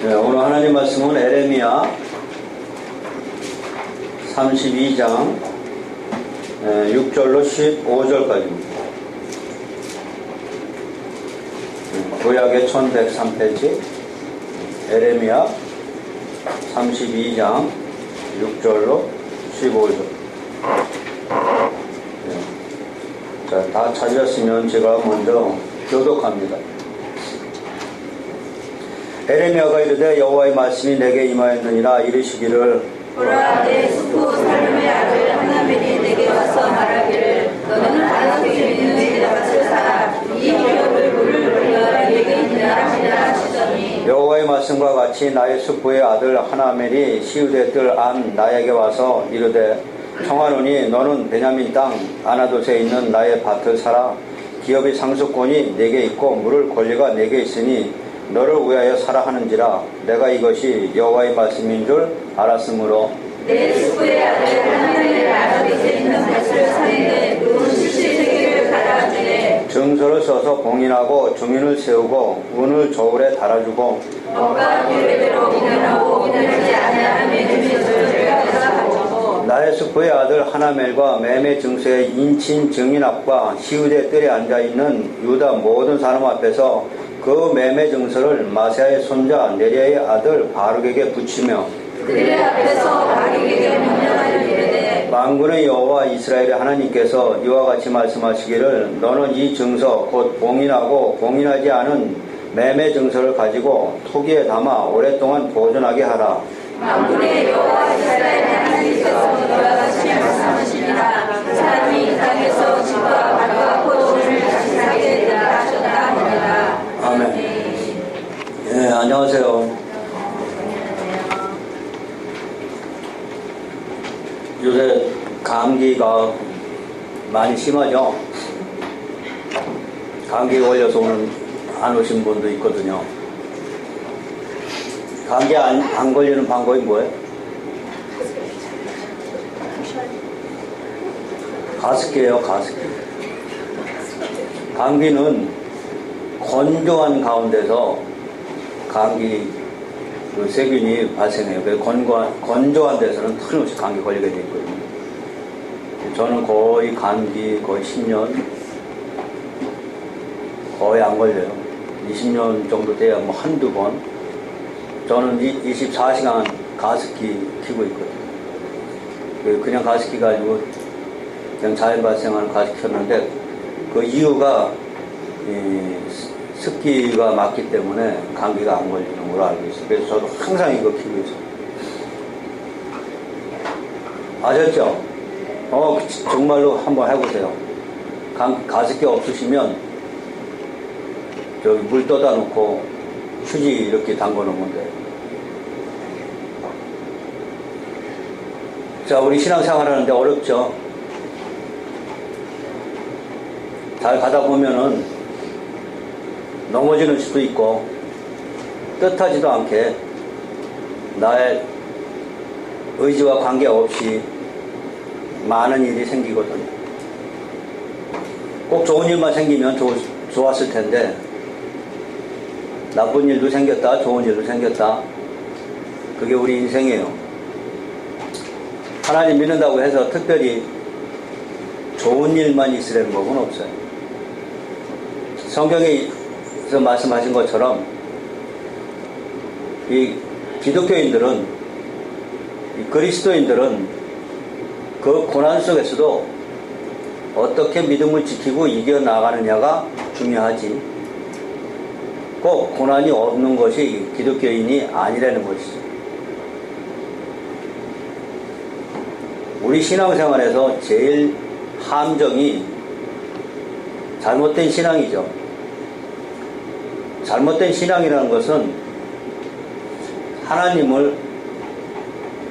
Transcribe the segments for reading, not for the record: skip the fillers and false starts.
네, 오늘 하나님 말씀은 에레미야 32장 6절로 15절까지입니다. 구약의 1103페이지 에레미야 32장 6절로 15절. 자, 다 찾으셨으면 제가 먼저 교독합니다. 에레미야가 이르되 여호와의 말씀이 내게 임하였느니라. 이르시기를 보라, 내 숙부 살룸의 아들 하나멜이 내게 와서 말하기를 너는 아나토에 있는 내 밭을 사라. 이 기업을 물을 불러 내게 있느라 하시더니 여호와의 말씀과 같이 나의 숙부의 아들 하나멜이 시우대 뜰 안 나에게 와서 이르되 청하노니 너는 베냐민 땅 아나돗에 있는 나의 밭을 사라. 기업의 상속권이 내게 있고 물을 권리가 내게 있으니 너를 위하여 사라 하는지라. 내가 이것이 여호와의 말씀인 줄 알았으므로 내 숙부의 아들 하나멜이 아나돗에 있는 밭을 사는데 돈 17세겔을 달아주되 증서를 써서 봉인하고 주민을 세우고 운을 저울에 달아주고 법과 규례대로 인하고 인하지 아니하는 것을 내가 가져고 나의 숙부의 아들 하나멜과 매매 증서의 인친 증인 앞과 시우대 뜰에 앉아있는 유다 모든 사람 앞에서 그 매매 증서를 마세아의 손자 네리아의 아들 바룩에게 붙이며 그들의 앞에서 바룩에게 명령하여 이르되 만군의 여호와 이스라엘의 하나님께서 이와 같이 말씀하시기를 너는 이 증서 곧 봉인하고 봉인하지 않은 매매 증서를 가지고 토기에 담아 오랫동안 보존하게 하라. 만군의 여호와 이스라엘의 하나님께서 이와 같이 말씀하시니라. 사람이 이 땅에서 집과 밭과 포도를 다시 사게 되리라 하셨다 하니라. 아멘. 예, 안녕하세요. 요새 감기가 많이 심하죠? 감기 걸려서 오늘 안 오신 분도 있거든요. 감기 안 걸리는 방법이 뭐예요? 가습기예요, 가습기. 감기는 건조한 가운데서 감기 그 세균이 발생해요. 그래서 건조한 데서는 틀림없이 감기 걸리게 돼 있거든요. 저는 거의 감기 거의 10년 거의 안 걸려요. 20년 정도 돼야 뭐 한두 번. 저는 24시간 가습기 켜고 있거든요. 그냥 가습기가 아니고 그냥 자연 발생하는 가습기 켰는데 그 이유가 습기가 많기 때문에 감기가 안 걸리는 걸로 알고 있어요. 그래서 저도 항상 이거 켜고 있어요. 아셨죠? 정말로 한번 해보세요. 가습기 없으시면 저기 물 떠다 놓고 휴지 이렇게 담궈 놓으면 돼요. 자, 우리 신앙생활 하는데 어렵죠? 잘 가다 보면은 넘어지는 수도 있고 뜻하지도 않게 나의 의지와 관계없이 많은 일이 생기거든요. 꼭 좋은 일만 생기면 좋았을 텐데 나쁜 일도 생겼다, 좋은 일도 생겼다. 그게 우리 인생이에요. 하나님 믿는다고 해서 특별히 좋은 일만 있으려는 법은 없어요. 성경에서 말씀하신 것처럼 이 기독교인들은, 이 그리스도인들은 그 고난 속에서도 어떻게 믿음을 지키고 이겨나가느냐가 중요하지, 꼭 고난이 없는 것이 기독교인이 아니라는 것이죠. 우리 신앙생활에서 제일 함정이 잘못된 신앙이죠. 잘못된 신앙이라는 것은 하나님을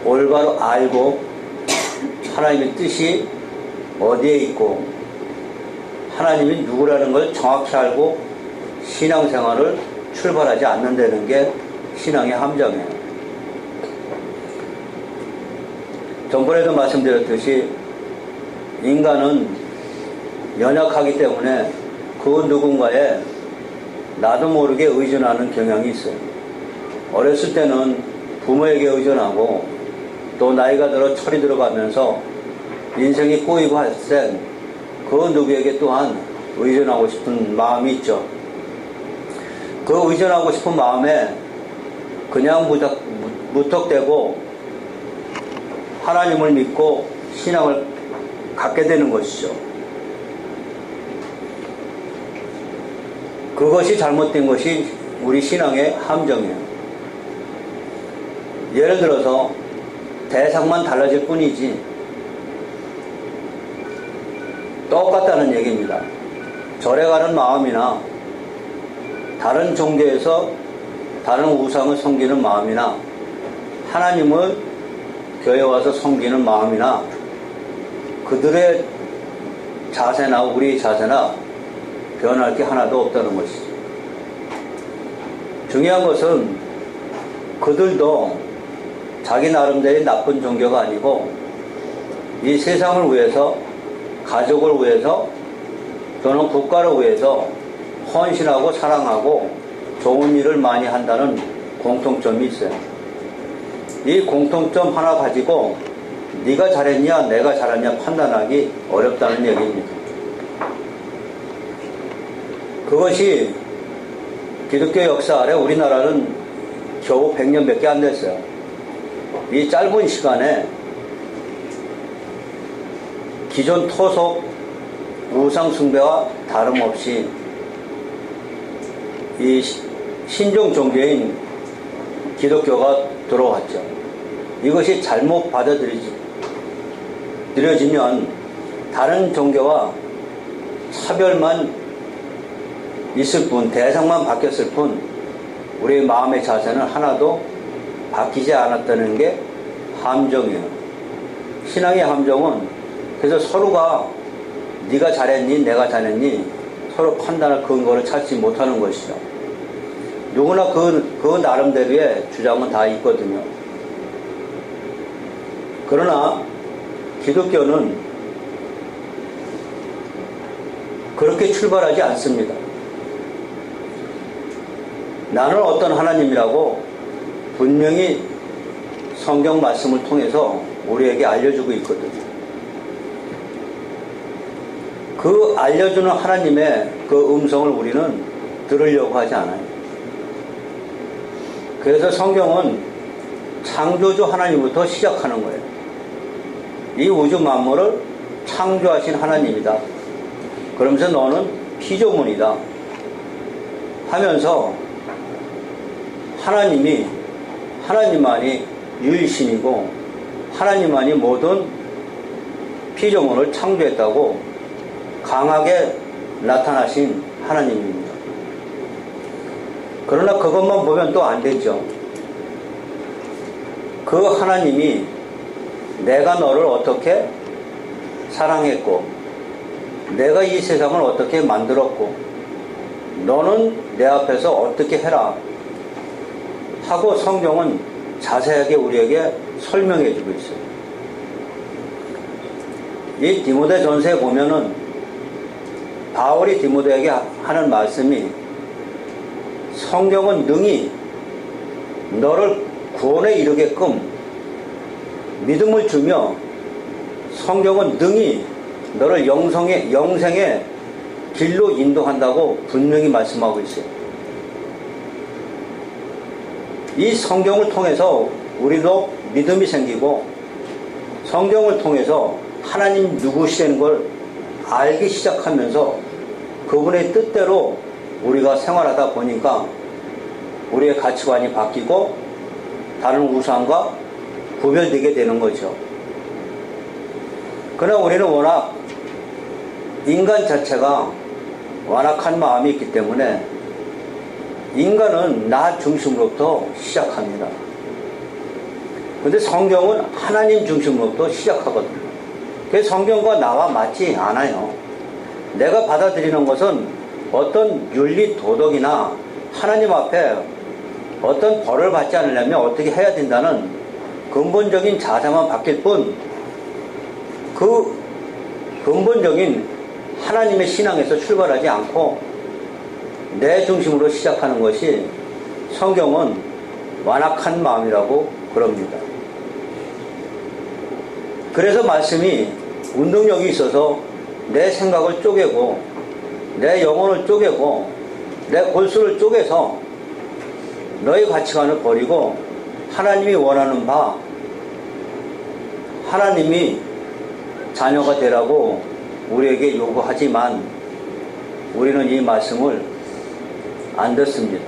올바로 알고 하나님의 뜻이 어디에 있고 하나님이 누구라는 걸 정확히 알고 신앙생활을 출발하지 않는다는 게 신앙의 함정이에요. 전번에도 말씀드렸듯이 인간은 연약하기 때문에 그 누군가에 나도 모르게 의존하는 경향이 있어요. 어렸을 때는 부모에게 의존하고 또 나이가 들어 철이 들어가면서 인생이 꼬이고 할 땐 그 누구에게 또한 의존하고 싶은 마음이 있죠. 그 의존하고 싶은 마음에 그냥 무턱대고 하나님을 믿고 신앙을 갖게 되는 것이죠. 그것이 잘못된 것이 우리 신앙의 함정이에요. 예를 들어서 대상만 달라질 뿐이지 똑같다는 얘기입니다. 절에 가는 마음이나 다른 종교에서 다른 우상을 섬기는 마음이나 하나님을 교회 와서 섬기는 마음이나 그들의 자세나 우리 자세나 변할 게 하나도 없다는 것이죠. 중요한 것은 그들도 자기 나름대로의 나쁜 종교가 아니고 이 세상을 위해서, 가족을 위해서 또는 국가를 위해서 헌신하고 사랑하고 좋은 일을 많이 한다는 공통점이 있어요. 이 공통점 하나 가지고 네가 잘했냐 내가 잘했냐 판단하기 어렵다는 얘기입니다. 그것이 기독교 역사 아래 우리나라는 겨우 100년밖에 안 됐어요. 이 짧은 시간에 기존 토속 우상 숭배와 다름없이 이 신종 종교인 기독교가 들어왔죠. 이것이 잘못 받아들여지면 다른 종교와 차별만 있을 뿐, 대상만 바뀌었을 뿐 우리의 마음의 자세는 하나도 바뀌지 않았다는 게 함정이에요. 신앙의 함정은 그래서 서로가 네가 잘했니 내가 잘했니 서로 판단할 근거를 찾지 못하는 것이죠. 누구나 그 나름대로의 주장은 다 있거든요. 그러나 기독교는 그렇게 출발하지 않습니다. 나는 어떤 하나님이라고 분명히 성경 말씀을 통해서 우리에게 알려주고 있거든요. 그 알려주는 하나님의 그 음성을 우리는 들으려고 하지 않아요. 그래서 성경은 창조주 하나님부터 시작하는 거예요. 이 우주 만물을 창조하신 하나님이다. 그러면서 너는 피조물이다 하면서 하나님만이 유일신이고 하나님만이 모든 피조물을 창조했다고 강하게 나타나신 하나님입니다. 그러나 그것만 보면 또 안 되죠. 그 하나님이 내가 너를 어떻게 사랑했고 내가 이 세상을 어떻게 만들었고 너는 내 앞에서 어떻게 해라 하고 성경은 자세하게 우리에게 설명해 주고 있어요. 이 디모데전서에 보면은 바울이 디모데에게 하는 말씀이 성경은 능히 너를 구원에 이르게끔 믿음을 주며 성경은 능히 너를 영생의 길로 인도한다고 분명히 말씀하고 있어요. 이 성경을 통해서 우리도 믿음이 생기고 성경을 통해서 하나님 누구시라는 걸 알기 시작하면서 그분의 뜻대로 우리가 생활하다 보니까 우리의 가치관이 바뀌고 다른 우상과 구별되게 되는 거죠. 그러나 우리는 워낙 인간 자체가 완악한 마음이 있기 때문에 인간은 나 중심으로부터 시작합니다. 그런데 성경은 하나님 중심으로부터 시작하거든요. 그래서 성경과 나와 맞지 않아요. 내가 받아들이는 것은 어떤 윤리 도덕이나 하나님 앞에 어떤 벌을 받지 않으려면 어떻게 해야 된다는 근본적인 자세만 바뀔 뿐 그 근본적인 하나님의 신앙에서 출발하지 않고 내 중심으로 시작하는 것이 성경은 완악한 마음이라고 그럽니다. 그래서 말씀이 운동력이 있어서 내 생각을 쪼개고 내 영혼을 쪼개고 내 골수를 쪼개서 너의 가치관을 버리고 하나님이 원하는 바 하나님이 자녀가 되라고 우리에게 요구하지만 우리는 이 말씀을 안 듣습니다.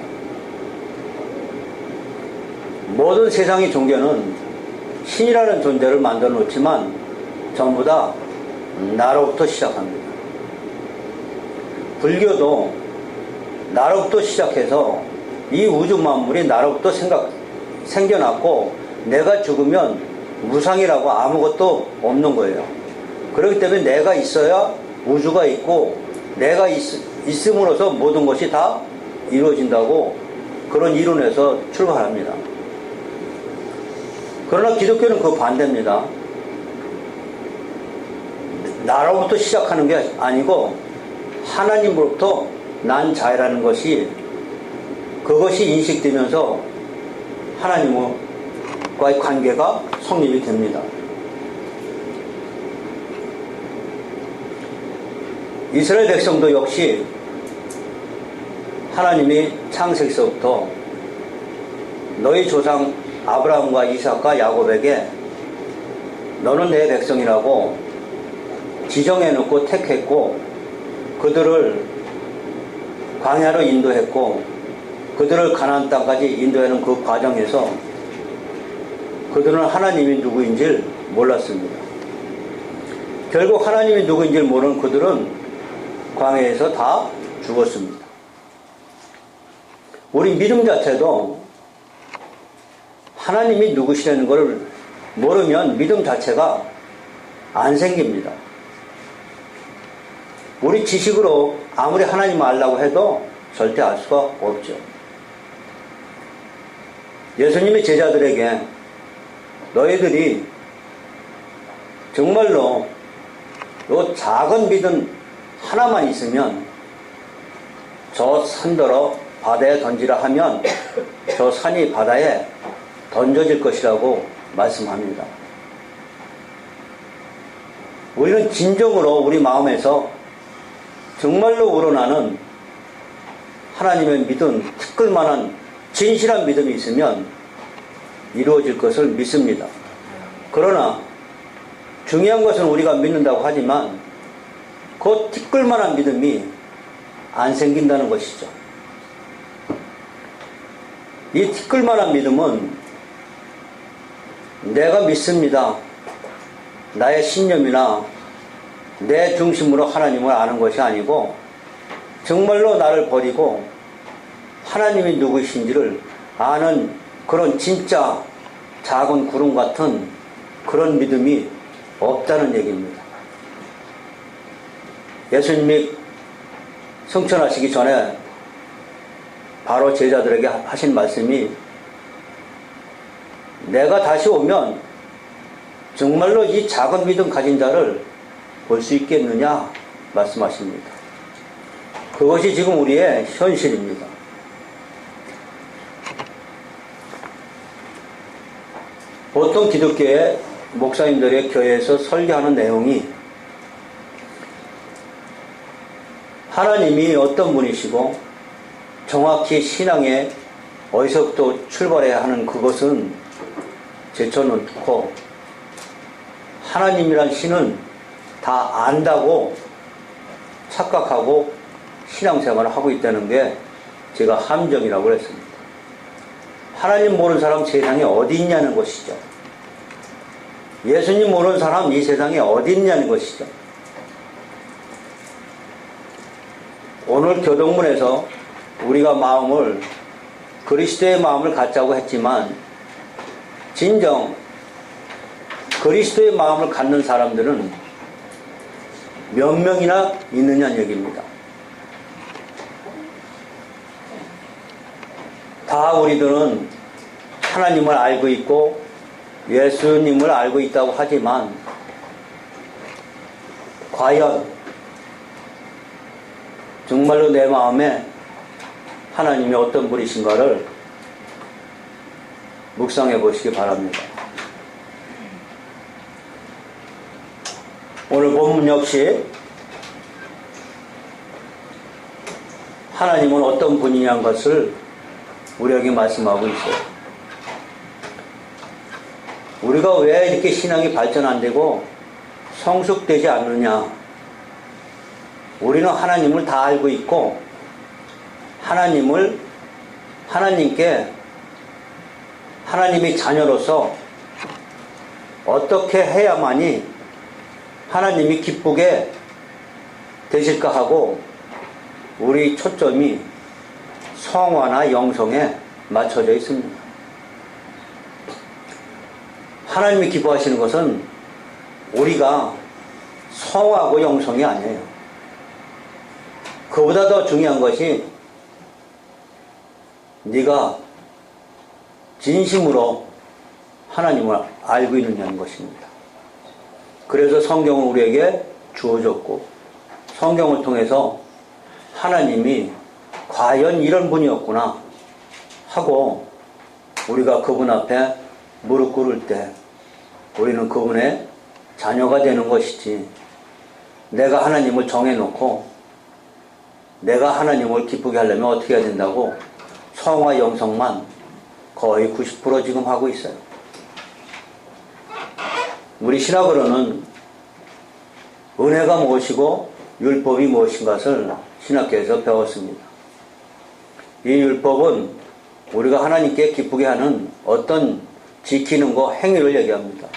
모든 세상의 종교는 신이라는 존재를 만들어 놓지만 전부 다 나로부터 시작합니다. 불교도 나로부터 시작해서 이 우주 만물이 나로부터 생겨났고 내가 죽으면 무상이라고 아무것도 없는 거예요. 그렇기 때문에 내가 있어야 우주가 있고 내가 있음으로써 모든 것이 다 이루어진다고 그런 이론에서 출발합니다. 그러나 기독교는 그 반대입니다. 나로부터 시작하는 게 아니고 하나님으로부터 난 자이라는 것이 그것이 인식되면서 하나님과의 관계가 성립이 됩니다. 이스라엘 백성도 역시 하나님이 창세기서부터 너희 조상 아브라함과 이삭과 야곱에게 너는 내 백성이라고 지정해놓고 택했고 그들을 광야로 인도했고 그들을 가나안 땅까지 인도하는 그 과정에서 그들은 하나님이 누구인지를 몰랐습니다. 결국 하나님이 누구인지를 모르는 그들은 광야에서 다 죽었습니다. 우리 믿음 자체도 하나님이 누구시라는 것을 모르면 믿음 자체가 안 생깁니다. 우리 지식으로 아무리 하나님 알라고 해도 절대 알 수가 없죠. 예수님의 제자들에게 너희들이 정말로 요 작은 믿음 하나만 있으면 저 산더러 바다에 던지라 하면 저 산이 바다에 던져질 것이라고 말씀합니다. 우리는 진정으로 우리 마음에서 정말로 우러나는 하나님의 믿음, 티끌만한 진실한 믿음이 있으면 이루어질 것을 믿습니다. 그러나 중요한 것은 우리가 믿는다고 하지만 그 티끌만한 믿음이 안 생긴다는 것이죠. 이 티끌만한 믿음은 내가 믿습니다. 나의 신념이나 내 중심으로 하나님을 아는 것이 아니고 정말로 나를 버리고 하나님이 누구이신지를 아는 그런 진짜 작은 구름 같은 그런 믿음이 없다는 얘기입니다. 예수님이 승천하시기 전에 바로 제자들에게 하신 말씀이 내가 다시 오면 정말로 이 작은 믿음 가진 자를 볼 수 있겠느냐 말씀하십니다. 그것이 지금 우리의 현실입니다. 보통 기독교의 목사님들의 교회에서 설교하는 내용이 하나님이 어떤 분이시고 정확히 신앙에 어디서부터 출발해야 하는 그것은 제쳐놓고 하나님이란 신은 다 안다고 착각하고 신앙생활을 하고 있다는 게 제가 함정이라고 했습니다. 하나님 모르는 사람 세상에 어디 있냐는 것이죠. 예수님 모르는 사람 이 세상에 어디 있냐는 것이죠. 오늘 교동문에서 우리가 마음을 그리스도의 마음을 갖자고 했지만 진정 그리스도의 마음을 갖는 사람들은 몇 명이나 있느냐는 얘기입니다. 다 우리들은 하나님을 알고 있고 예수님을 알고 있다고 하지만 과연 정말로 내 마음에 하나님이 어떤 분이신가를 묵상해 보시기 바랍니다. 오늘 본문 역시 하나님은 어떤 분이냐는 것을 우리에게 말씀하고 있어요. 우리가 왜 이렇게 신앙이 발전 안 되고 성숙되지 않느냐? 우리는 하나님을 다 알고 있고 하나님께 하나님의 자녀로서 어떻게 해야만이 하나님이 기쁘게 되실까 하고 우리 초점이 성화나 영성에 맞춰져 있습니다. 하나님이 기뻐하시는 것은 우리가 성화하고 영성이 아니에요. 그보다 더 중요한 것이 네가 진심으로 하나님을 알고 있느냐는 것입니다. 그래서 성경을 우리에게 주어졌고 성경을 통해서 하나님이 과연 이런 분이었구나 하고 우리가 그분 앞에 무릎 꿇을 때 우리는 그분의 자녀가 되는 것이지, 내가 하나님을 정해놓고 내가 하나님을 기쁘게 하려면 어떻게 해야 된다고 성화 영성만 거의 90% 지금 하고 있어요. 우리 신학으로는 은혜가 무엇이고 율법이 무엇인 것을 신학교에서 배웠습니다. 이 율법은 우리가 하나님께 기쁘게 하는 어떤 지키는 거, 행위를 얘기합니다.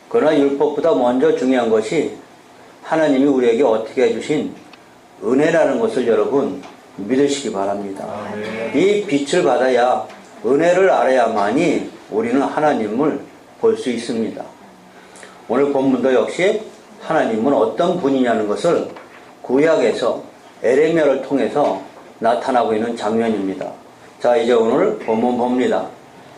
그러나 율법보다 먼저 중요한 것이 하나님이 우리에게 어떻게 해주신 은혜라는 것을 여러분 믿으시기 바랍니다. 이 빛을 받아야, 은혜를 알아야만이 우리는 하나님을 볼 수 있습니다. 오늘 본문도 역시 하나님은 어떤 분이냐는 것을 구약에서 에레미야를 통해서 나타나고 있는 장면입니다. 자, 이제 오늘 본문 봅니다.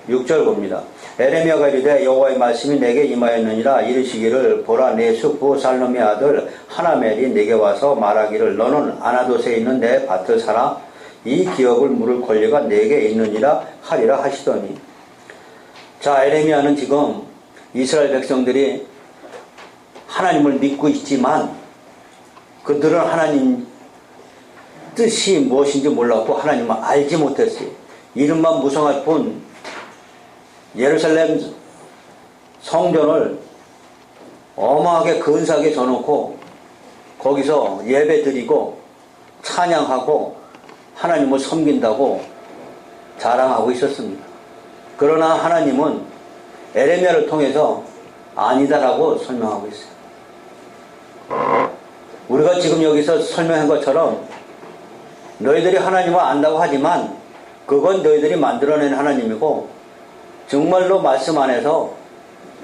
6절 봅니다. 에레미야가 이르되 여호와의 말씀이 내게 임하였느니라. 이르시기를 보라, 내 숙부 살롬의 아들 하나멜이 내게 와서 말하기를 너는 아나돗에 있는 내 밭을 사라. 이 기업을 물을 권리가 내게 있느니라 하리라 하시더니. 자, 에레미야는 지금 이스라엘 백성들이 하나님을 믿고 있지만 그들은 하나님 뜻이 무엇인지 몰랐고 하나님을 알지 못했어요. 이름만 무성할 뿐 예루살렘 성전을 어마하게 근사하게 져놓고 거기서 예배 드리고 찬양하고 하나님을 섬긴다고 자랑하고 있었습니다. 그러나 하나님은 에레미야를 통해서 아니다라고 설명하고 있어요. 우리가 지금 여기서 설명한 것처럼 너희들이 하나님을 안다고 하지만 그건 너희들이 만들어낸 하나님이고 정말로 말씀 안에서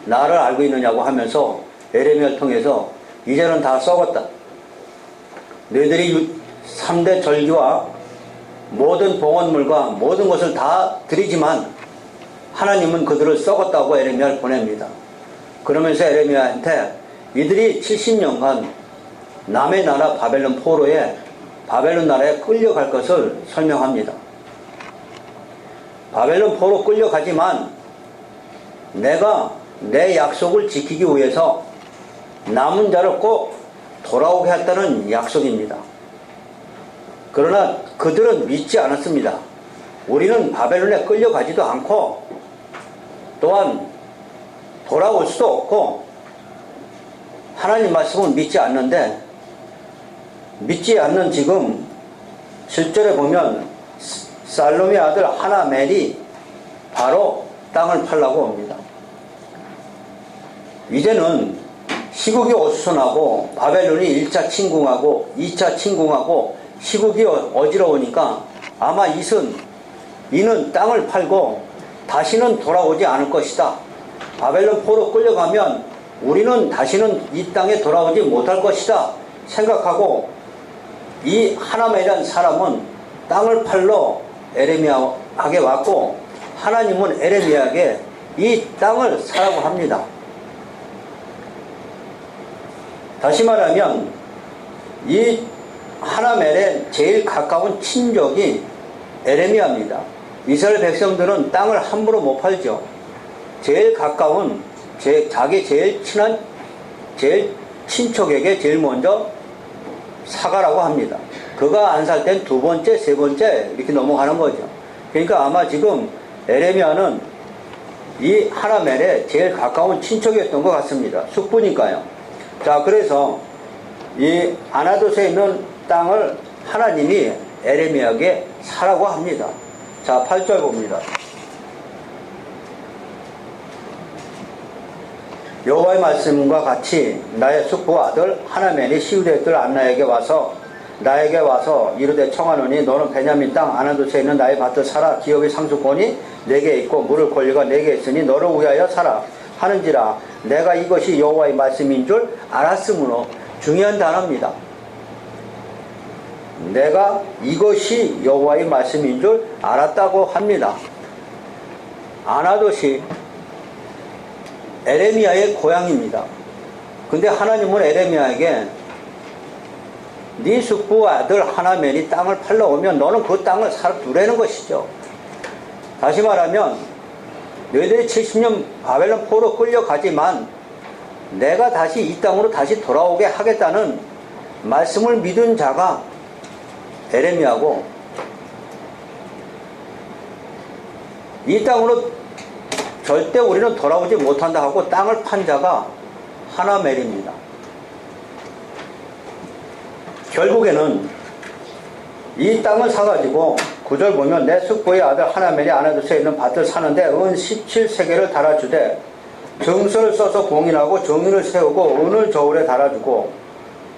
나를 알고 있느냐고 하면서 에레미야를 통해서 이제는 다 썩었다. 너희들이 3대 절기와 모든 봉헌물과 모든 것을 다 드리지만 하나님은 그들을 썩었다고 에레미야를 보냅니다. 그러면서 에레미야한테 이들이 70년간 남의 나라 바벨론 포로에 바벨론 나라에 끌려갈 것을 설명합니다. 바벨론 포로 끌려가지만 내가 내 약속을 지키기 위해서 남은 자를 꼭 돌아오게 했다는 약속입니다. 그러나 그들은 믿지 않았습니다. 우리는 바벨론에 끌려가지도 않고 또한 돌아올 수도 없고 하나님 말씀은 믿지 않는데, 믿지 않는 지금 7절에 보면 살롬의 아들 하나멜이 바로 땅을 팔라고 옵니다. 이제는 시국이 어수선하고 바벨론이 1차 침공하고 2차 침공하고 시국이 어지러우니까 아마 이는 땅을 팔고 다시는 돌아오지 않을 것이다. 바벨론 포로 끌려가면 우리는 다시는 이 땅에 돌아오지 못할 것이다 생각하고 이 하나멜이라는 사람은 땅을 팔러 에레미야에게 왔고 하나님은 에레미야에게 이 땅을 사라고 합니다. 다시 말하면 이 하나멜의 제일 가까운 친족이 에레미야입니다. 이스라엘 백성들은 땅을 함부로 못 팔죠. 제일 가까운, 자기 제일 친한, 제일 친척에게 제일 먼저 사가라고 합니다. 그가 안 살 땐 두 번째, 세 번째 이렇게 넘어가는 거죠. 그러니까 아마 지금 에레미야는 이 하나멜의 제일 가까운 친척이었던 것 같습니다. 숙부니까요. 자, 그래서 이 아나돗에 있는 땅을 하나님이 에레미야에게 사라고 합니다. 자, 8절 봅니다. 여호와의 말씀과 같이 나의 숙부 아들 하나멜이 시우대 뜰 안나에게 와서 이르되 청하노니 너는 베냐민 땅 아나돗에 있는 나의 밭을 사라. 기업의 상속권이 내게 있고 물을 권리가 내게 있으니 너를 위하여 사라 하는지라. 내가 이것이 여호와의 말씀인 줄 알았으므로, 중요한 단어입니다. 내가 이것이 여호와의 말씀인 줄 알았다고 합니다. 아나돗이 에레미야의 고향입니다. 근데 하나님은 에레미야에게 네 숙부 아들 하나멜이 땅을 팔러 오면 너는 그 땅을 사러 두라는 것이죠. 다시 말하면 너희들이 70년 바벨론 포로 끌려가지만 내가 다시 이 땅으로 다시 돌아오게 하겠다는 말씀을 믿은 자가 에레미야고, 이 땅으로 절대 우리는 돌아오지 못한다 하고 땅을 판 자가 하나멜입니다. 결국에는 이 땅을 사가지고 9절 보면 내 숙부의 아들 하나멜이 아나돗에 있는 밭을 사는데 은 17세겔을 달아주되 정서를 써서 봉인하고 정인을 세우고 은을 저울에 달아주고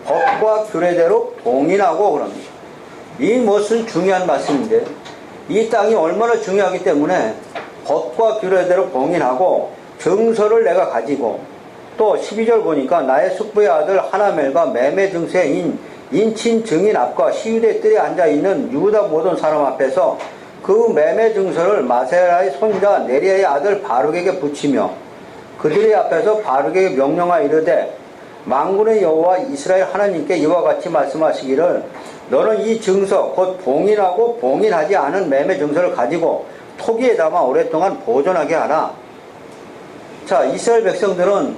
법과 규례대로 봉인하고 그럽니다. 이 무슨 중요한 말씀인데, 이 땅이 얼마나 중요하기 때문에 법과 규례대로 봉인하고 정서를 내가 가지고, 또 12절 보니까 나의 숙부의 아들 하나멜과 매매 증세인 인친 증인 앞과 시위대 뜰에 앉아있는 유다 모든 사람 앞에서 그 매매 증서를 마세라의 손자 네리아의 아들 바룩에게 붙이며 그들의 앞에서 바룩에게 명령하여 이르되 만군의 여호와 이스라엘 하나님께 이와 같이 말씀하시기를 너는 이 증서 곧 봉인하고 봉인하지 않은 매매 증서를 가지고 토기에 담아 오랫동안 보존하게 하라. 자, 이스라엘 백성들은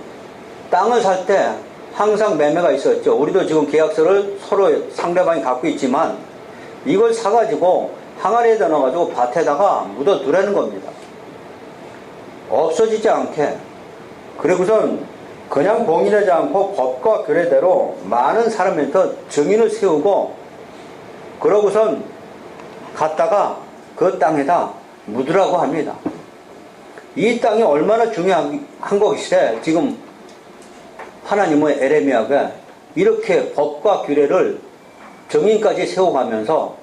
땅을 살 때 항상 매매가 있었죠. 우리도 지금 계약서를 서로 상대방이 갖고 있지만 이걸 사가지고 항아리에다 넣어가지고 밭에다가 묻어두라는 겁니다. 없어지지 않게. 그리고선 그냥 봉인하지 않고 법과 규례대로 많은 사람한테 증인을 세우고 그러고선 갖다가 그 땅에다 묻으라고 합니다. 이 땅이 얼마나 중요한 것이래. 지금 하나님의 에레미야가 이렇게 법과 규례를 정인까지 세워가면서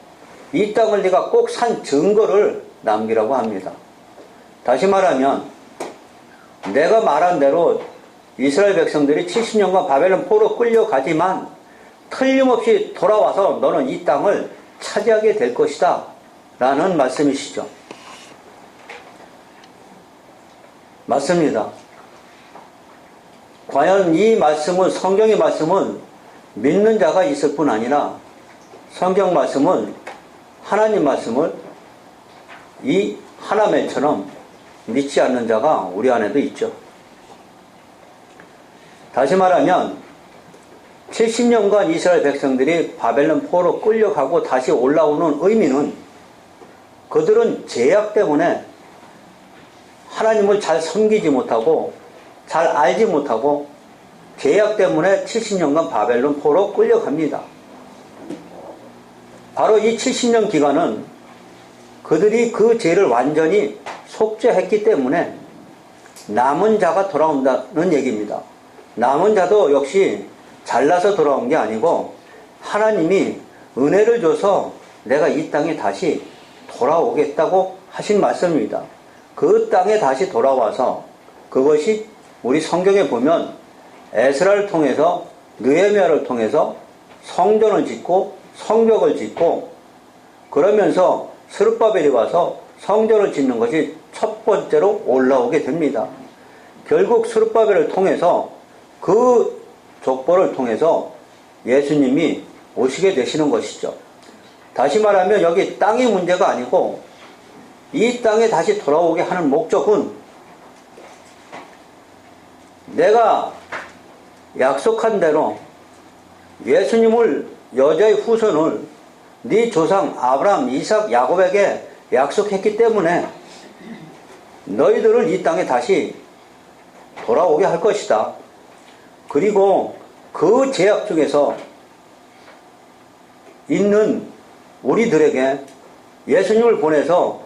이 땅을 네가 꼭 산 증거를 남기라고 합니다. 다시 말하면 내가 말한 대로 이스라엘 백성들이 70년간 바벨론 포로 끌려가지만 틀림없이 돌아와서 너는 이 땅을 차지하게 될 것이다 라는 말씀이시죠. 맞습니다. 과연 이 말씀은, 성경의 말씀은 믿는 자가 있을 뿐 아니라 성경 말씀은, 하나님 말씀을 이 하나멜처럼 믿지 않는 자가 우리 안에도 있죠. 다시 말하면 70년간 이스라엘 백성들이 바벨론 포로 끌려가고 다시 올라오는 의미는 그들은 죄악 때문에 하나님을 잘 섬기지 못하고 잘 알지 못하고 죄악 때문에 70년간 바벨론 포로 끌려갑니다. 바로 이 70년 기간은 그들이 그 죄를 완전히 속죄했기 때문에 남은 자가 돌아온다는 얘기입니다. 남은 자도 역시 잘나서 돌아온 게 아니고 하나님이 은혜를 줘서 내가 이 땅에 다시 돌아오겠다고 하신 말씀입니다. 그 땅에 다시 돌아와서 그것이 우리 성경에 보면 에스라를 통해서, 느헤미야를 통해서 성전을 짓고 성벽을 짓고 그러면서 스룹바벨이 와서 성전을 짓는 것이 첫 번째로 올라오게 됩니다. 결국 스룹바벨을 통해서, 그 족보를 통해서 예수님이 오시게 되시는 것이죠. 다시 말하면 여기 땅의 문제가 아니고 이 땅에 다시 돌아오게 하는 목적은 내가 약속한 대로 예수님을 여자의 후손을 네 조상 아브라함, 이삭, 야곱에게 약속했기 때문에 너희들을 이 땅에 다시 돌아오게 할 것이다. 그리고 그 제약 중에서 있는 우리들에게 예수님을 보내서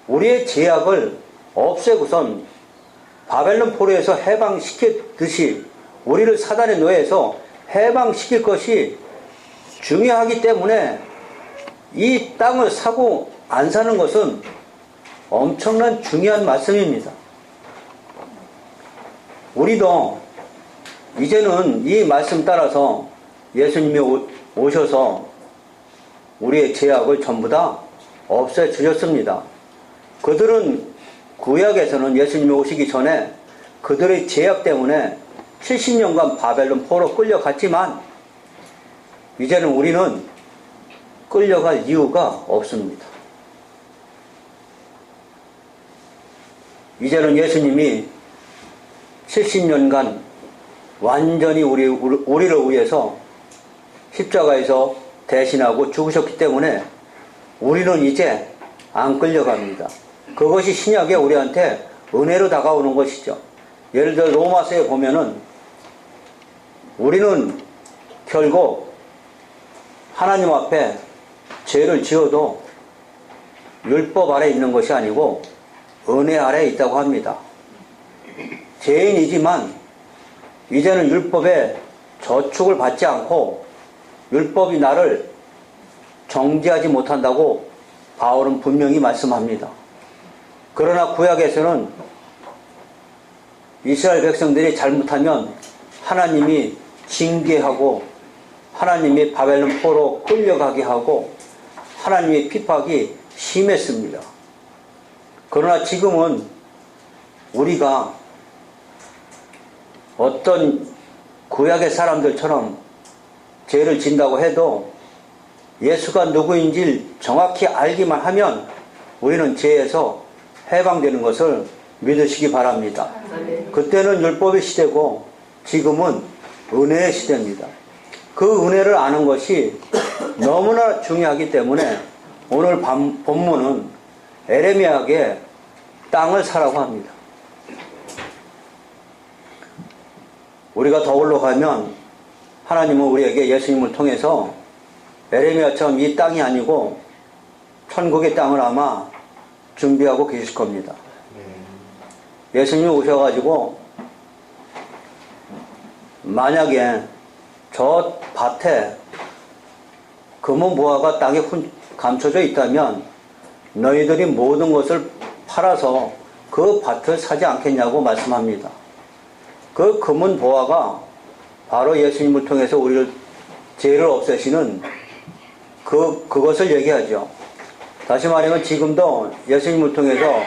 우리의 제약을 없애고선 바벨론 포로에서 해방시켰듯이 우리를 사단의 노예에서 해방시킬 것이 중요하기 때문에 이 땅을 사고 안 사는 것은 엄청난 중요한 말씀입니다. 우리도 이제는 이 말씀 따라서 예수님이 오셔서 우리의 제약을 전부 다 없애주셨습니다. 그들은 구약에서는 예수님이 오시기 전에 그들의 제약 때문에 70년간 바벨론 포로 끌려갔지만 이제는 우리는 끌려갈 이유가 없습니다. 이제는 예수님이 70년간 완전히 우리를 위해서 십자가에서 대신하고 죽으셨기 때문에 우리는 이제 안 끌려갑니다. 그것이 신약에 우리한테 은혜로 다가오는 것이죠. 예를 들어 로마서에 보면은 우리는 결국 하나님 앞에 죄를 지어도 율법 아래 있는 것이 아니고 은혜 아래 있다고 합니다. 죄인이지만 이제는 율법의 저축을 받지 않고 율법이 나를 정죄하지 못한다고 바울은 분명히 말씀합니다. 그러나 구약에서는 이스라엘 백성들이 잘못하면 하나님이 징계하고 하나님이 바벨론 포로 끌려가게 하고 하나님의 핍박이 심했습니다. 그러나 지금은 우리가 어떤 구약의 사람들처럼 죄를 진다고 해도 예수가 누구인지 정확히 알기만 하면 우리는 죄에서 해방되는 것을 믿으시기 바랍니다. 그때는 율법의 시대고 지금은 은혜의 시대입니다. 그 은혜를 아는 것이 너무나 중요하기 때문에 오늘 본문은 에레미야에게 땅을 사라고 합니다. 우리가 더 올라가면 하나님은 우리에게 예수님을 통해서 에레미야처럼 이 땅이 아니고 천국의 땅을 아마 준비하고 계실 겁니다. 예수님이 오셔가지고 만약에 저 밭에 금은 보화가 땅에 감춰져 있다면 너희들이 모든 것을 팔아서 그 밭을 사지 않겠냐고 말씀합니다. 그 금은 보화가 바로 예수님을 통해서 우리를 죄를 없애시는 그것을 얘기하죠. 다시 말하면 지금도 예수님을 통해서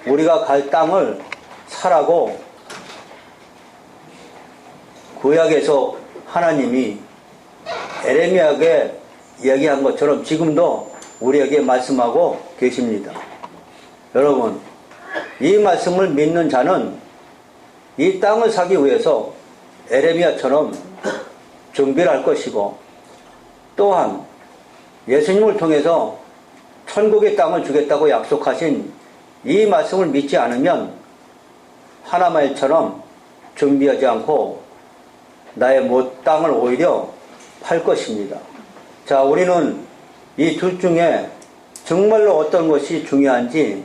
우리가 갈 땅을 사라고 구약에서 하나님이 에레미야에게 얘기한 것처럼 지금도 우리에게 말씀하고 계십니다. 여러분, 이 말씀을 믿는 자는 이 땅을 사기 위해서 에레미야처럼 준비를 할 것이고 또한 예수님을 통해서 천국의 땅을 주겠다고 약속하신 이 말씀을 믿지 않으면 하나말처럼 준비하지 않고 나의 땅을 오히려 팔 것입니다. 자, 우리는 이 둘 중에 정말로 어떤 것이 중요한지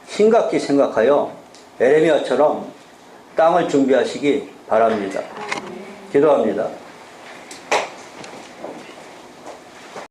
심각히 생각하여 에레미야처럼 땅을 준비하시기 바랍니다. 기도합니다.